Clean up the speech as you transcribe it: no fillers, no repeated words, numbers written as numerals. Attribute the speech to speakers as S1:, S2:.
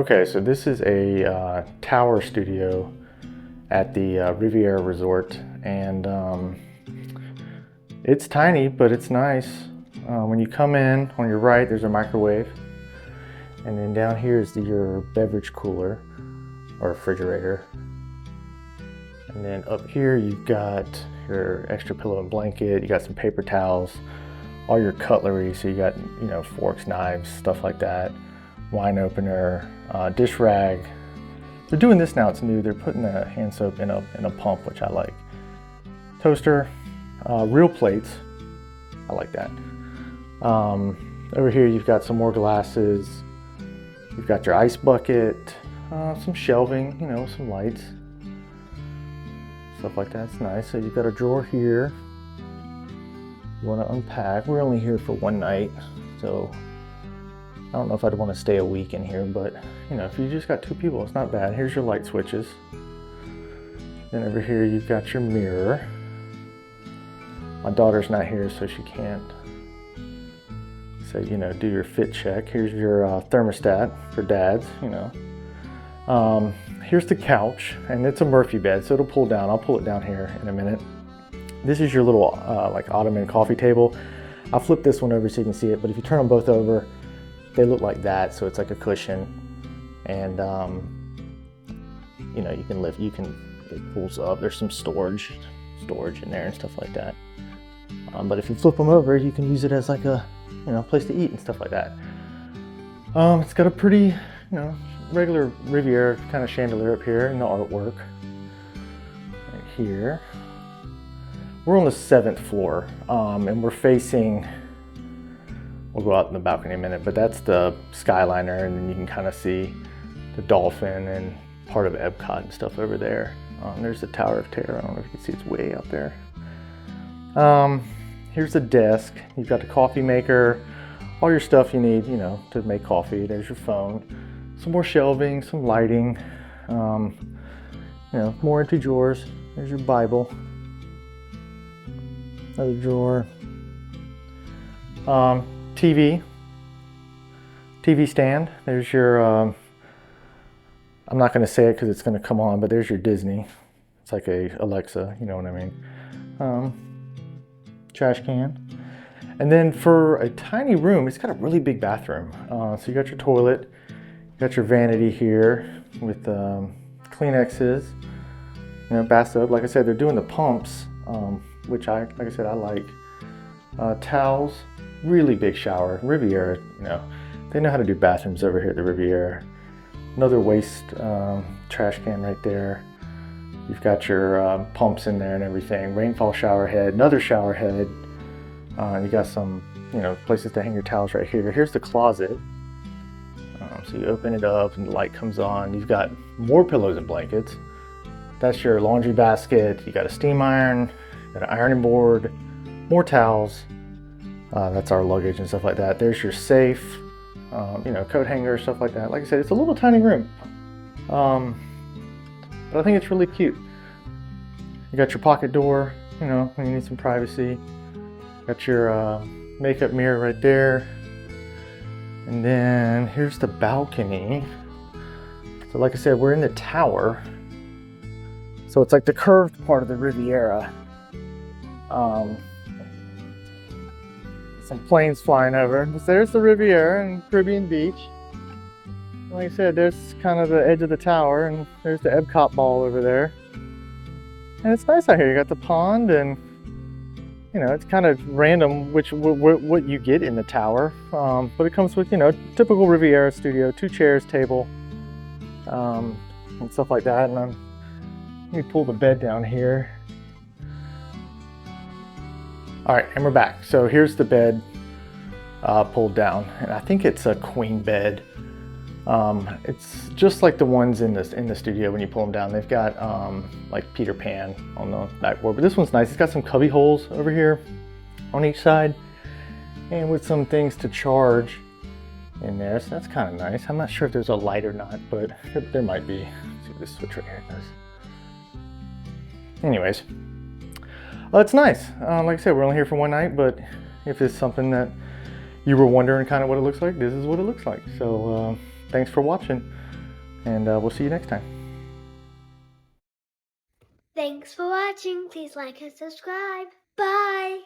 S1: Okay, so this is a tower studio at the Riviera Resort, and it's tiny, but it's nice. When you come in, on your right, there's a microwave, and then down here is your beverage cooler or refrigerator. And then up here, you've got your extra pillow and blanket. You got some paper towels, all your cutlery. So you got, forks, knives, stuff like that. Wine opener, dish rag. They're doing this now, it's new. They're putting the hand soap in a pump, which I like. Toaster, real plates. I like that. Over here, you've got some more glasses. You've got your ice bucket, some shelving, some lights. Stuff like that's nice. So you've got a drawer here. You want to unpack. We're only here for one night, so I don't know if I'd want to stay a week in here, but if you just got two people, it's not bad. Here's your light switches. Then over here, you've got your mirror. My daughter's not here, so she can't say, do your fit check. Here's your thermostat for dads, Here's the couch, and it's a Murphy bed, so it'll pull down. I'll pull it down here in a minute. This is your little like ottoman coffee table. I'll flip this one over so you can see it, but if you turn them both over, they look like that, so it's like a cushion. And you can lift, it pulls up. There's some storage in there and stuff like that. But if you flip them over, you can use it as like a place to eat and stuff like that. It's got a pretty regular Riviera kind of chandelier up here and the artwork right here. We're on the 7th floor, and we're facing, we'll go out in the balcony in a minute, but that's the Skyliner, and then you can kind of see the Dolphin and part of Epcot and stuff over there. There's the Tower of Terror. I don't know if you can see, it's way out there. Here's the desk. You've got the coffee maker, all your stuff you need, to make coffee. There's your phone. Some more shelving, some lighting, more empty drawers. There's your Bible. Another drawer. TV stand. There's your, I'm not going to say it because it's going to come on, but there's your Disney. It's like a Alexa, you know what I mean. Trash can. And then for a tiny room, it's got a really big bathroom. So you got your toilet, you got your vanity here with Kleenexes, bathtub. Like I said, they're doing the pumps, which I like. Towels, really big shower. Riviera, they know how to do bathrooms over here at the Riviera. Another waste trash can right there. You've got your pumps in there and everything. Rainfall shower head, another shower head. You got some, places to hang your towels right here. Here's the closet. So you open it up and the light comes on. You've got more pillows and blankets. That's your laundry basket. You got a steam iron, you got an ironing board, more towels. That's our luggage and stuff like that. There's your safe, coat hanger, stuff like that. Like I said, it's a little tiny room. But I think it's really cute. You got your pocket door, when you need some privacy. Got your makeup mirror right there. And then here's the balcony. So like I said, we're in the tower. So it's like the curved part of the Riviera. Some planes flying over. There's the Riviera and Caribbean Beach. Like I said, there's kind of the edge of the tower, and there's the Epcot ball over there. And it's nice out here. You got the pond, and it's kind of random what you get in the tower. But it comes with typical Riviera studio, 2 chairs, table, and stuff like that. And let me pull the bed down here. All right, and we're back. So here's the bed pulled down, and I think it's a queen bed. It's just like the ones in the studio when you pull them down. They've got like Peter Pan on the backboard, but this one's nice. It's got some cubby holes over here on each side, and with some things to charge in there. So that's kind of nice. I'm not sure if there's a light or not, but there might be. Let's see what this switch right here does. Anyways. It's nice. Like I said, we're only here for one night, but if it's something that you were wondering kind of what it looks like, this is what it looks like. So thanks for watching. And we'll see you next time.
S2: Thanks for watching. Please like and subscribe. Bye.